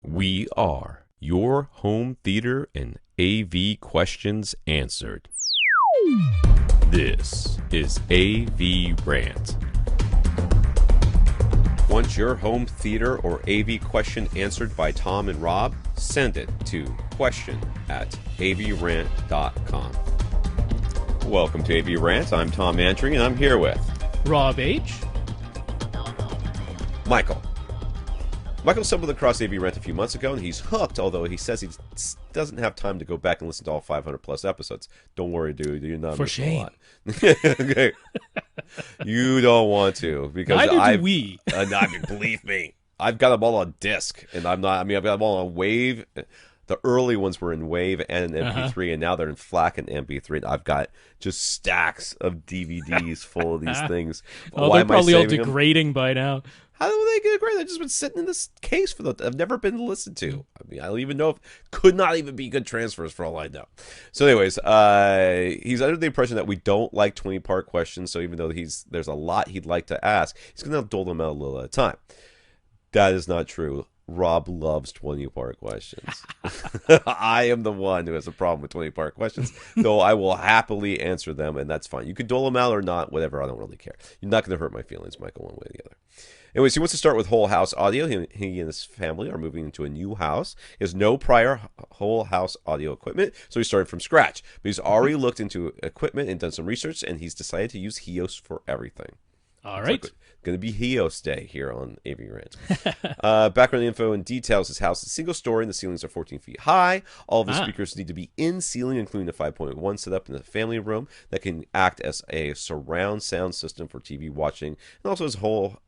We are your home theater and AV questions answered. This is AVRant. Want your home theater or AV question answered by Tom and Rob? Send it to question@avrant.com. Welcome to AVRant. I'm Tom Andry, and I'm here with Rob H. Michael. Michael stumbled across AVRant a few months ago, and he's hooked, although he says he doesn't have time to go back and listen to all 500 plus episodes. Don't worry, dude. You're not For missing a shame. lot. Okay. You don't want to, because Neither do we. believe me, I've got them all on disc, and I've got them all on Wave. The early ones were in Wave and MP3, and now they're in FLAC and MP3. And I've got just stacks of DVDs full of these things. Oh, Why they're am I probably all saving them? degrading by now. How do they get great? They've just been sitting in this case for I've never been listened to. I mean, I don't even know if could not even be good transfers for all I know. So, anyways, he's under the impression that we don't like 20-part questions. So even though there's a lot he'd like to ask, he's going to dole them out a little at a time. That is not true. Rob loves 20-part questions. I am the one who has a problem with 20-part questions, though I will happily answer them, and that's fine. You can dole them out or not, whatever. I don't really care. You're not going to hurt my feelings, Michael, one way or the other. Anyways, he wants to start with whole house audio. He and his family are moving into a new house. He has no prior whole house audio equipment, so he started from scratch. But he's already looked into equipment and done some research, and he's decided to use Hios for everything. All right. Going to be Hios Day here on AVRant. Background info and details. His house is single story and the ceilings are 14 feet high. All of the speakers need to be in ceiling, including a 5.1 setup in the family room that can act as a surround sound system for TV watching, and also his whole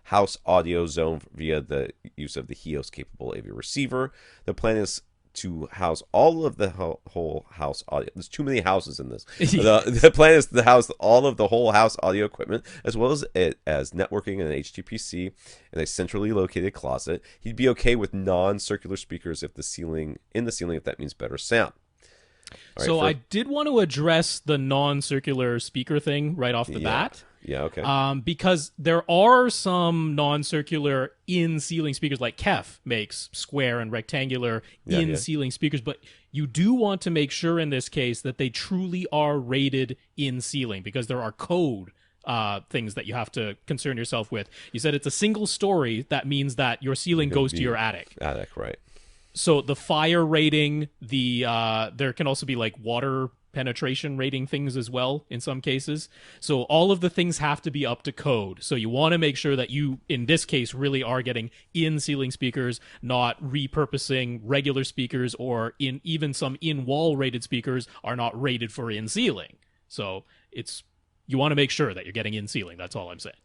house audio zone via the use of the Hios capable AV receiver. The plan is to house all of the whole house audio. There's too many houses in this. The plan is to house all of the whole house audio equipment, as well as networking and an HTPC in a centrally located closet. He'd be okay with non-circular speakers if in the ceiling, if that means better sound. So I did want to address the non-circular speaker thing right off the bat. Yeah, okay. Because there are some non-circular in-ceiling speakers, like Kef makes square and rectangular in-ceiling speakers, but you do want to make sure in this case that they truly are rated in-ceiling, because there are code things that you have to concern yourself with. You said it's a single story. That means that your ceiling goes to your attic. Attic, right. So the fire rating, there can also be like water penetration rating things as well in some cases. So all of the things have to be up to code. So you want to make sure that you, in this case, really are getting in-ceiling speakers, not repurposing regular speakers, or even some in-wall rated speakers are not rated for in-ceiling. So you want to make sure that you're getting in-ceiling. That's all I'm saying.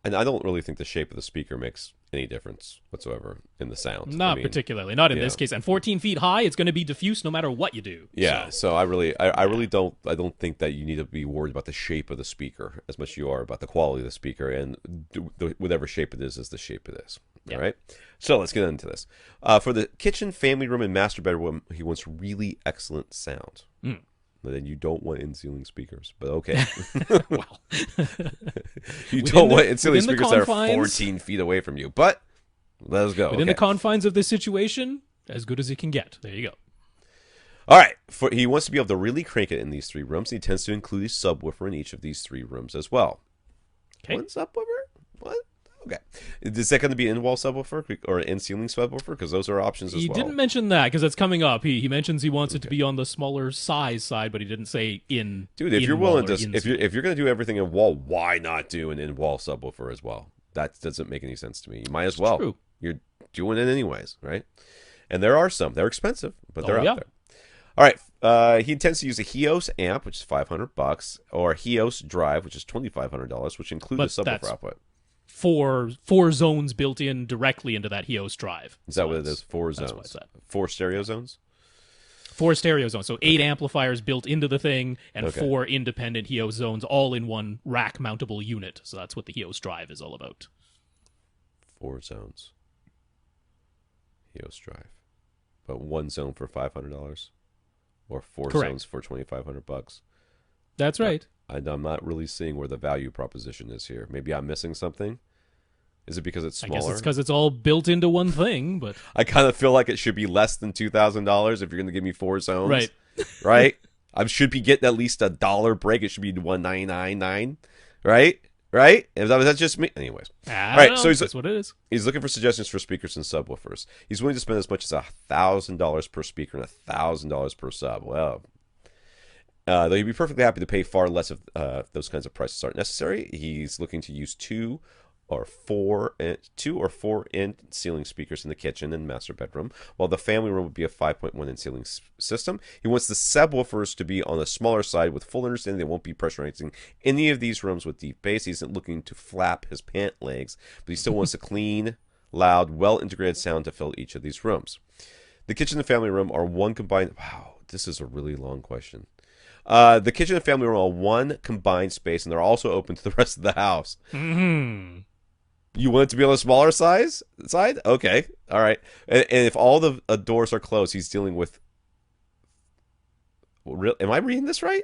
And I don't really think the shape of the speaker makes any difference whatsoever in the sound. Not particularly. Not in this case. And 14 feet high, it's going to be diffuse no matter what you do. Yeah, so I really don't think that you need to be worried about the shape of the speaker as much as you are about the quality of the speaker, and whatever shape it is the shape it is. Yeah. All right? So let's get into this. For the kitchen, family room, and master bedroom, he wants really excellent sound. But then you don't want in-ceiling speakers, but okay. Well, you don't want in-ceiling speakers that are 14 feet away from you, but let us go. Within the confines of this situation, as good as it can get. There you go. All right. He wants to be able to really crank it in these three rooms. He tends to include a subwoofer in each of these three rooms as well. Okay. One subwoofer? What? Okay. Is that going to be an in-wall subwoofer or an in-ceiling subwoofer? Because those are options as well. He didn't mention that because that's coming up. He mentions he wants it to be on the smaller size side, but he didn't say in. Dude, if you're willing to, if you're going to do everything in wall, why not do an in-wall subwoofer as well? That doesn't make any sense to me. You might as well. True. You're doing it anyways, right? And there are some. They're expensive, but they're out there. All right. He intends to use a Hios amp, which is $500, or a Hios drive, which is $2,500, which includes a subwoofer output. Four zones built in directly into that Hios drive. Is that what it is? 4 zones. 4 stereo zones? 4 stereo zones. So 8 amplifiers built into the thing, and 4 independent Hios zones, all in one rack mountable unit. So that's what the Hios drive is all about. 4 zones. Hios drive. But 1 zone for $500? Or 4 zones for $2,500? That's right. I'm not really seeing where the value proposition is here. Maybe I'm missing something. Is it because it's I smaller? guess it's because it's all built into one thing, but I kind of feel like it should be less than $2,000 if you're going to give me 4 zones. right. Right? I should be getting at least $1 break. It should be $199.9. Right? Right? Is that just me? Anyways. I don't know. So That's what it is. he's looking for suggestions for speakers and subwoofers. He's willing to spend as much as $1,000 per speaker and $1,000 per sub. Well, though he'd be perfectly happy to pay far less if those kinds of prices aren't necessary. He's looking to use 2 or 4 inch ceiling speakers in the kitchen and master bedroom, while the family room would be a 5.1 inch ceiling system. He wants the subwoofers to be on the smaller side with full understanding they won't be pressurizing any of these rooms with deep bass. He isn't looking to flap his pant legs, but he still wants a clean, loud, well-integrated sound to fill each of these rooms. The kitchen and family room are one combined... Wow, this is a really long question. The kitchen and family room are one combined space, and they're also open to the rest of the house. Mm-hmm. You want it to be on the smaller side? Okay. All right. And if all the doors are closed, he's dealing with... Am I reading this right?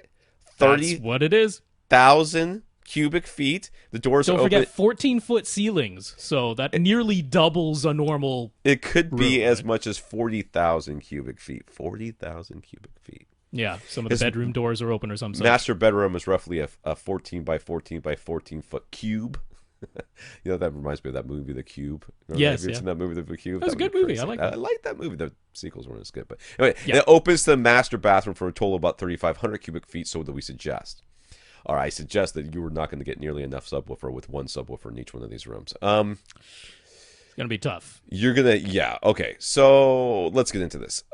That's what it is. 30,000 cubic feet. The doors Don't are open. forget 14-foot ceilings, so that nearly doubles a normal... It could be room, as right? much as 40,000 cubic feet. 40,000 cubic feet. Yeah, some of the bedroom doors are open or something. Master bedroom is roughly a 14 by 14 by 14 foot cube. You know, that reminds me of that movie, The Cube. Yes, Have you seen that movie, The Cube? That was a good movie. I like that. I like that movie. The sequels weren't as good. But anyway, Yeah. it opens to the master bathroom for a total of about 3,500 cubic feet. So what do we suggest? All right, I suggest that you are not going to get nearly enough subwoofer with one subwoofer in each one of these rooms. It's going to be tough. You're going to, yeah, okay. So let's get into this.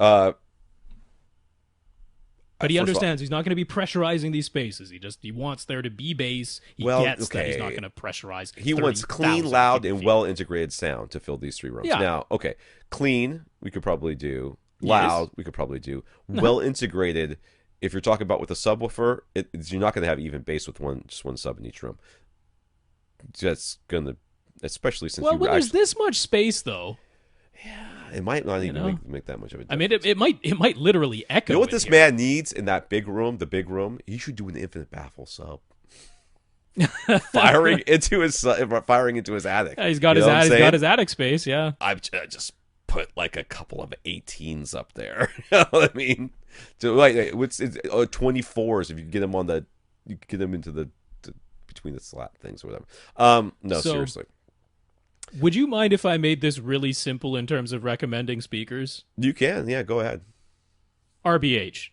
But he First of all- understands he's not going to be pressurizing these spaces. He wants there to be bass. He gets that he's not going to pressurize. He wants clean, 30,000 loud, cubic and feet. well-integrated sound to fill these 3 rooms. Yeah. Now, okay, clean, we could probably do. Yes. Loud, we could probably do. Well-integrated, if you're talking about with a subwoofer, you're not going to have even bass with just one sub in each room. That's going to, especially since Well, you when actually... there's this much space, though, It might not even know? make that much of a difference. I mean, it might literally echo. You know what in this here. man needs in that big room, the big room? You should do an infinite baffle sub. firing into his attic. Yeah, he's got You his know what I'm he's saying? got his attic space. Yeah. I've just put like a couple of 18s up there. You know what I mean? So like, it's 24s if you get them you get them into the between the slat things or whatever. No, So- seriously. Would you mind if I made this really simple in terms of recommending speakers? You can, yeah, go ahead. RBH.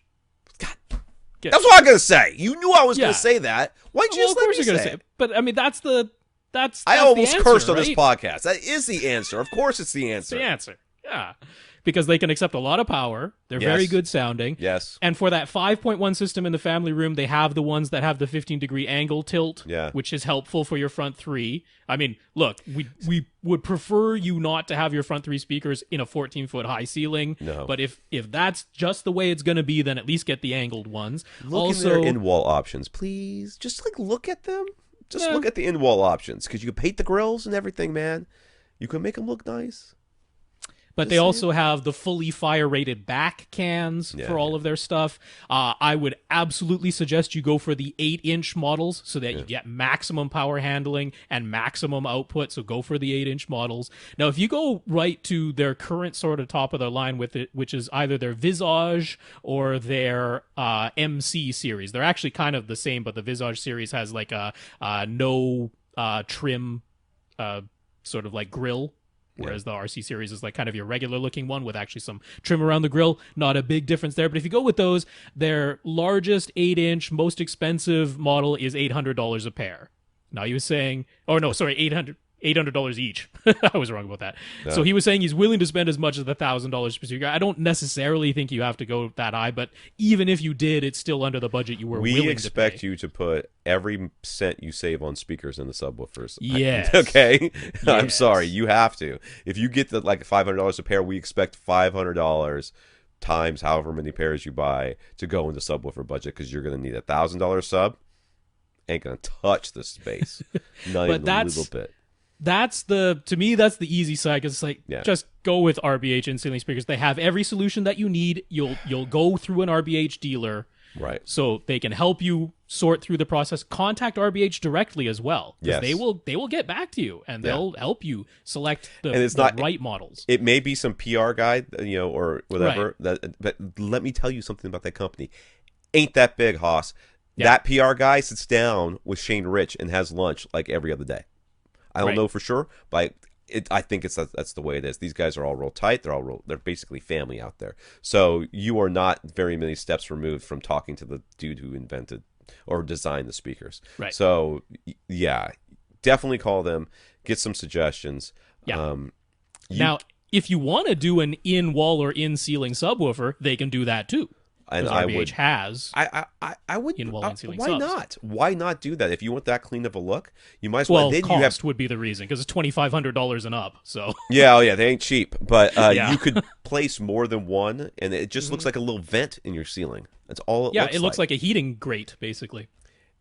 God, Get- that's what I'm gonna say. You knew I was Yeah. gonna say that. Why'd you Well, just of let course me you're gonna say say it? it. But I mean, that's I the almost answer, cursed on this right? podcast. That is the answer. Of course, it's the That's answer. the answer. Yeah. Because they can accept a lot of power. They're very Yes. good sounding. Yes. And for that 5.1 system in the family room, they have the ones that have the 15-degree angle tilt, Yeah. which is helpful for your front 3. I mean, look, we would prefer you not to have your front 3 speakers in a 14-foot high ceiling. No. But if that's just the way it's going to be, then at least get the angled ones. Look in their in-wall options, please. Just like look at them. Just Yeah. look at the in-wall options because you can paint the grills and everything, man. You can make them look nice. But they also have the fully fire-rated back cans Yeah, for all of their stuff. I would absolutely suggest you go for the 8-inch models so that you get maximum power handling and maximum output. So go for the 8-inch models. Now, if you go right to their current sort of top of their line with it, which is either their Visage or their MC series, they're actually kind of the same, but the Visage series has like a no trim sort of like grill. Whereas the RC series is like kind of your regular looking one with actually some trim around the grill. Not a big difference there. But if you go with those, their largest 8-inch, most expensive model is $800 a pair. Now he was saying, oh no, sorry, $800 each. I was wrong about that. Yeah. So he was saying he's willing to spend as much as $1,000 per speaker. I don't necessarily think you have to go that high, but even if you did, it's still under the budget you were willing to pay. We expect you to put every cent you save on speakers in the subwoofers. Yes. Okay? I'm Yes. sorry. You have to. If you get the like $500 a pair, we expect $500 times however many pairs you buy to go into subwoofer budget because you're going to need a $1,000 sub. Ain't going to touch the space. Not even a little bit. To me, that's the easy side because it's like, Yeah. just go with RBH and ceiling speakers. They have every solution that you need. You'll go through an RBH dealer. Right. So they can help you sort through the process, contact RBH directly as well, because Yes. they will get back to you and they'll help you select the, And it's the not right models. It may be some PR guy, or whatever. Right. But let me tell you something about that company. Ain't that big, Haas. Yeah. That PR guy sits down with Shane Rich and has lunch like every other day. I don't Right. know for sure, but I think that's the way it is. These guys are all real tight. They're basically family out there. So you are not very many steps removed from talking to the dude who invented or designed the speakers. Right. So yeah, definitely call them. Get some suggestions. Yeah. Now, if you want to do an in-wall or in-ceiling subwoofer, they can do that too. And Because I RBH would, has I would. in-wall and ceiling why subs. not? Why not do that? If you want that clean of a look, you might as well. Well, Then cost you have, would be the reason, because it's $2,500 and up. So yeah, they ain't cheap. But Yeah. you could place more than one, and it just looks like a little vent in your ceiling. That's all. it looks like a heating grate, basically.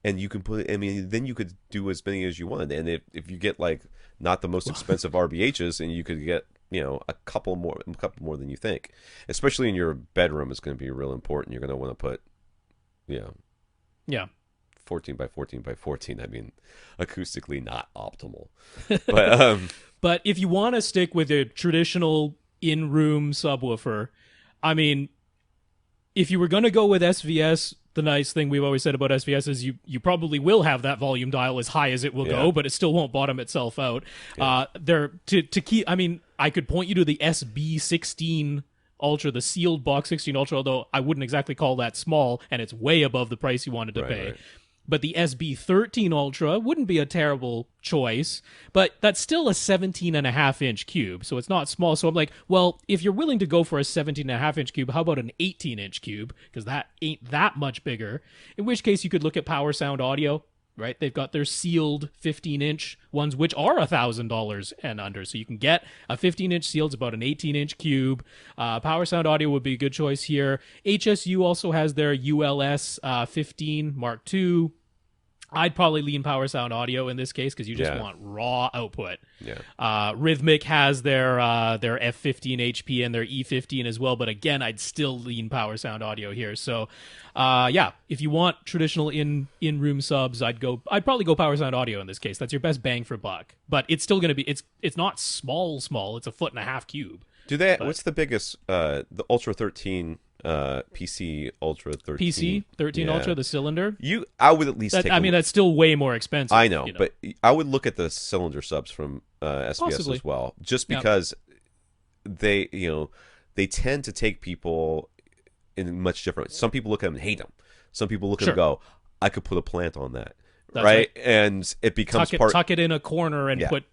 And you can put. I mean, then you could do as many as you want. And if you get like not the most expensive RBHs, and you could get a couple more than you think. Especially in your bedroom, is going to be real important. You're going to want to put, Yeah. 14 by 14 by 14. I mean, acoustically not optimal, but But if you want to stick with a traditional in-room subwoofer, I mean, if you were going to go with SVS, the nice thing we've always said about SVS is you probably will have that volume dial as high as it will go, but it still won't bottom itself out. They're to keep. I mean, I could point you to the SB16 Ultra, the sealed box 16 Ultra, although I wouldn't exactly call that small, and it's way above the price you wanted to pay. Right. But the SB13 Ultra wouldn't be a terrible choice, but that's still a 17.5-inch cube, so it's not small. So I'm like, well, if you're willing to go for a 17.5-inch cube, how about an 18-inch cube? Because that ain't that much bigger. In which case, you could look at Power Sound Audio, right? They've got their sealed 15-inch ones, which are $1,000 and under. So you can get a 15-inch sealed, it's about an 18-inch cube. Power Sound Audio would be a good choice here. HSU also has their ULS 15 Mark II. I'd probably lean Power Sound Audio in this case because you just want raw output. Yeah. Rhythmic has their F15 HP and their E15 as well, but again, I'd still lean Power Sound Audio here. So, if you want traditional in-room subs, I'd probably go Power Sound Audio in this case. That's your best bang for buck. But it's still going to be it's not small. It's a 1.5 cube. What's the biggest? The Ultra 13. PC Ultra 13. PC 13 Ultra, the cylinder. I would at least take. I mean, that's still way more expensive. I know, but I would look at the cylinder subs from SVS Possibly. as well, just because they tend to take people in much different. Some people look at them and hate them. Some people look at them and go, I could put a plant on that. That's right? And it becomes tuck it in a corner and put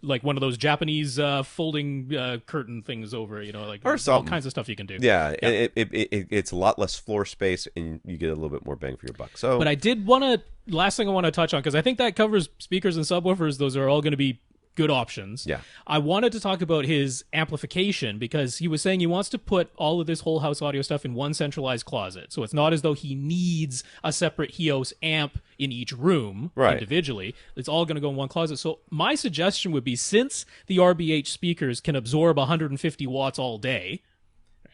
like one of those Japanese folding curtain things over, like or all kinds of stuff you can do. Yeah. And it's a lot less floor space and you get a little bit more bang for your buck. So, but I did want to last thing I want to touch on, because I think that covers speakers and subwoofers. Those are all going to be good options. Yeah. I wanted to talk about his amplification, because he was saying he wants to put all of this whole house audio stuff in one centralized closet. So it's not as though he needs a separate Hios amp in each room individually. It's all going to go in one closet. So my suggestion would be, since the RBH speakers can absorb 150 watts all day,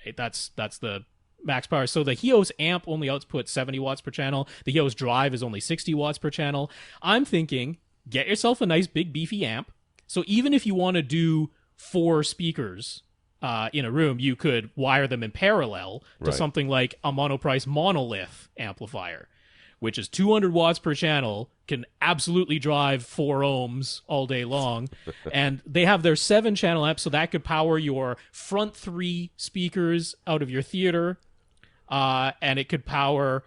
right? That's the max power. So the Hios amp only outputs 70 watts per channel. The Hios drive is only 60 watts per channel. I'm thinking, get yourself a nice big beefy amp. So even if you want to do 4 speakers in a room, you could wire them in parallel to something like a Monoprice Monolith amplifier, which is 200 watts per channel, can absolutely drive 4 ohms all day long. And they have their 7-channel amp, so that could power your front 3 speakers out of your theater, and it could power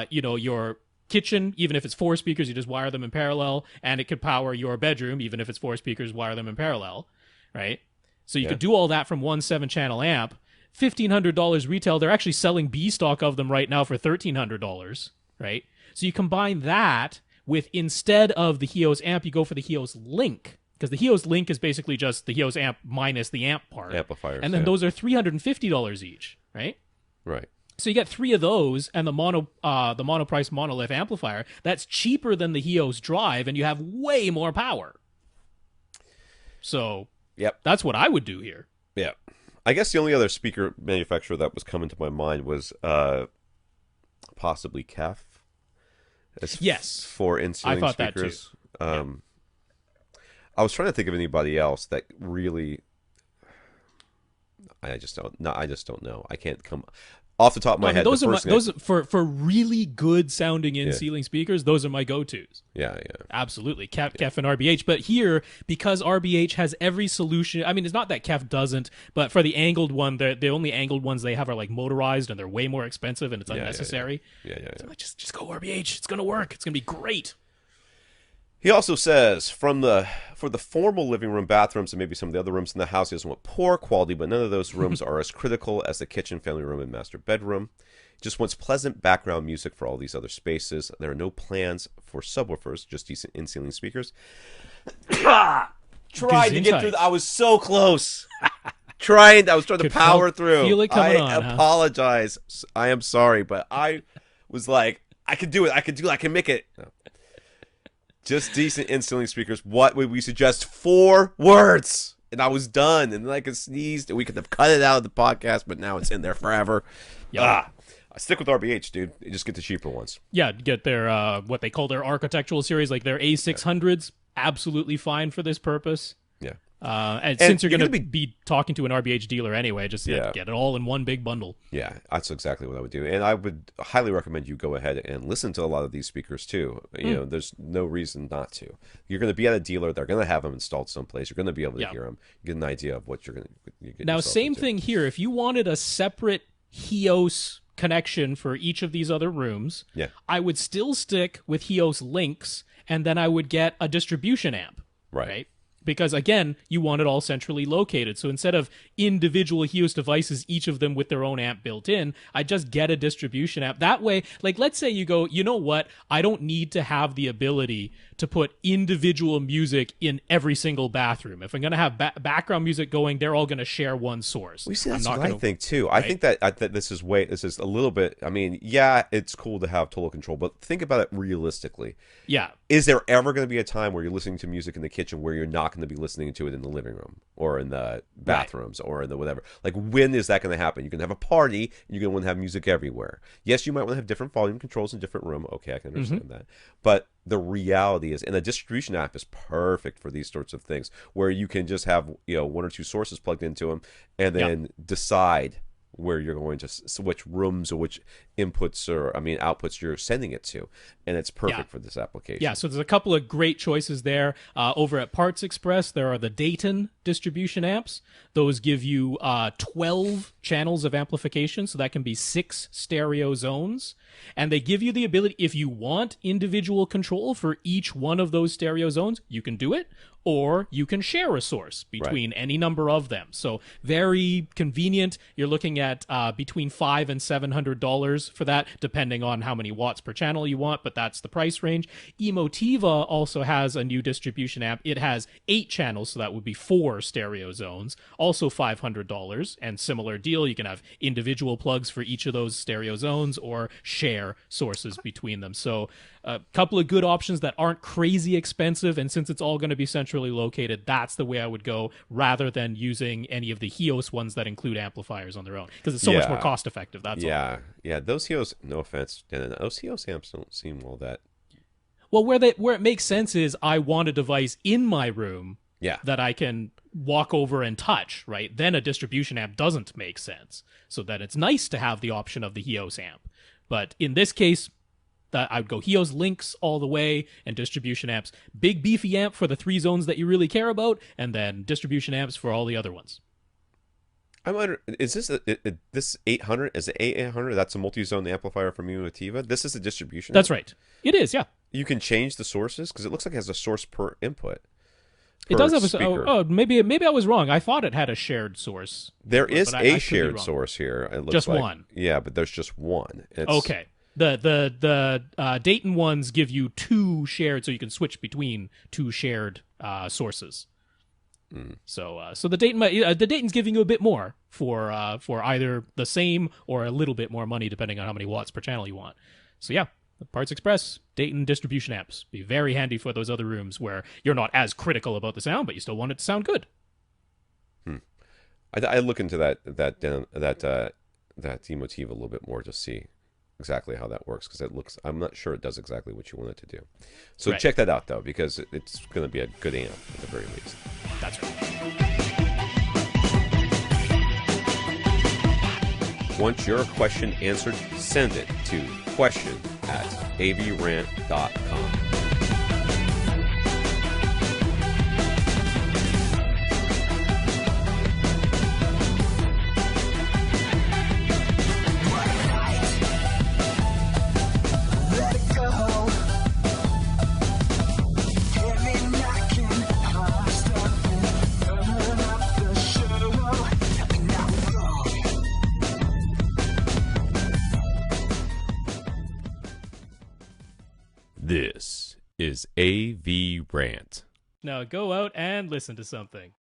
your kitchen. Even if it's 4 speakers, you just wire them in parallel, and it could power your bedroom. Even if it's 4 speakers, wire them in parallel, right? So you could do all that from one 7-channel amp. $1,500 retail. They're actually selling B stock of them right now for $1,300, right? So you combine that with, instead of the Hios amp, you go for the Hios Link, because the Hios Link is basically just the Hios amp minus the amp part. Amplifiers. And then those are $350 each, right? Right. So you get 3 of those and the Monoprice Monolith amplifier. That's cheaper than the Hios Drive, and you have way more power. So that's what I would do here. Yeah. I guess the only other speaker manufacturer that was coming to my mind was possibly KEF. Yes, for I in-ceiling thought that too. speakers. I was trying to think of anybody else that really. I just don't. No, I just don't know. I can't come off the top of my head. Those are those for really good sounding in-ceiling speakers. Those are my go-tos. Yeah. Absolutely, Kef and RBH. But here, because RBH has every solution, I mean, it's not that Kef doesn't, but for the angled one, the only angled ones they have are like motorized, and they're way more expensive, and it's unnecessary. Yeah. So like, just go RBH. It's gonna work. It's gonna be great. He also says, for the formal living room, bathrooms, and maybe some of the other rooms in the house, he doesn't want poor quality, but none of those rooms are as critical as the kitchen, family room, and master bedroom. He just wants pleasant background music for all these other spaces. There are no plans for subwoofers, just decent in-ceiling speakers. Tried to get through. I was so close. I was trying to power through. Feel it coming on, apologize. Huh? I am sorry, but I was like, I can do it. I can make it. No. Just decent in-ceiling speakers. What would we suggest? 4 words. And I was done. And then I could sneeze. And we could have cut it out of the podcast, but now it's in there forever. I stick with RBH, dude. You just get the cheaper ones. Yeah, get their, what they call their architectural series, like their A600s. Absolutely fine for this purpose. Yeah. And since you're going to be talking to an RBH dealer anyway, just get it all in one big bundle. Yeah, that's exactly what I would do. And I would highly recommend you go ahead and listen to a lot of these speakers too. You know, there's no reason not to. You're going to be at a dealer. They're going to have them installed someplace. You're going to be able to hear them. You get an idea of what you're going to get. Now, same thing here. If you wanted a separate Hios connection for each of these other rooms, I would still stick with Hios links, and then I would get a distribution amp. Right? Because, again, you want it all centrally located. So instead of individual Hios devices, each of them with their own amp built in, I just get a distribution amp. That way, like, let's say you go, you know what? I don't need to have the ability to put individual music in every single bathroom. If I'm going to have background music going, they're all going to share one source. We see that's what I think, too. Right? I think that this is a little bit, I mean, yeah, it's cool to have total control, but think about it realistically. Yeah. Is there ever going to be a time where you're listening to music in the kitchen where you're not going to be listening to it in the living room or in the bathrooms or in the whatever? Like, when is that going to happen? You're going to have a party and you're going to want to have music everywhere. Yes, you might want to have different volume controls in different room. Okay, I can understand that. But the reality is, and the distribution app is perfect for these sorts of things, where you can just have 1 or 2 sources plugged into them and then decide where you're going to which rooms or which inputs or outputs you're sending it to, and it's perfect for this application. Yeah, so there's a couple of great choices there. Over at Parts Express, there are the Dayton distribution amps. Those give you 12 channels of amplification, so that can be 6 stereo zones. And they give you the ability, if you want individual control for each one of those stereo zones, you can do it, or you can share a source between any number of them. So very convenient. You're looking at between $500 and $700 for that, depending on how many watts per channel you want, but that's the price range. Emotiva also has a new distribution amp. It has 8 channels, so that would be 4 stereo zones, also $500, and similar deal. You can have individual plugs for each of those stereo zones or share sources between them. So a couple of good options that aren't crazy expensive, and since it's all going to be centrally located, that's the way I would go, rather than using any of the Hios ones that include amplifiers on their own, because it's so much more cost effective. That's all. Yeah, those Hios, no offense, those Hios amps don't seem all that. Well, where it makes sense is I want a device in my room that I can walk over and touch, right? Then a distribution amp doesn't make sense. So that it's nice to have the option of the Hios amp. But in this case, I would go Hios links all the way, and distribution amps. Big beefy amp for the 3 zones that you really care about, and then distribution amps for all the other ones. I wonder, is this this 800? Is it A800? That's a multi-zone amplifier from Emotiva. This is a distribution. That's right. It is, yeah. You can change the sources because it looks like it has a source per input. It does have a. Maybe I was wrong. I thought it had a shared source. There is a shared source here. It looks just like. One. Yeah, but there's just one. Okay. The Dayton ones give you 2 shared, so you can switch between 2 shared sources. So the Dayton's giving you a bit more for either the same or a little bit more money, depending on how many watts per channel you want. So yeah, the Parts Express Dayton distribution amps be very handy for those other rooms where you're not as critical about the sound, but you still want it to sound good. I look into that Emotiva a little bit more to see exactly how that works because I'm not sure it does exactly what you want it to do. So Right. check that out though, because it's going to be a good amp at the very least. That's right. Want your question answered? Send it to question@avrant.com. This is AVRant. Now go out and listen to something.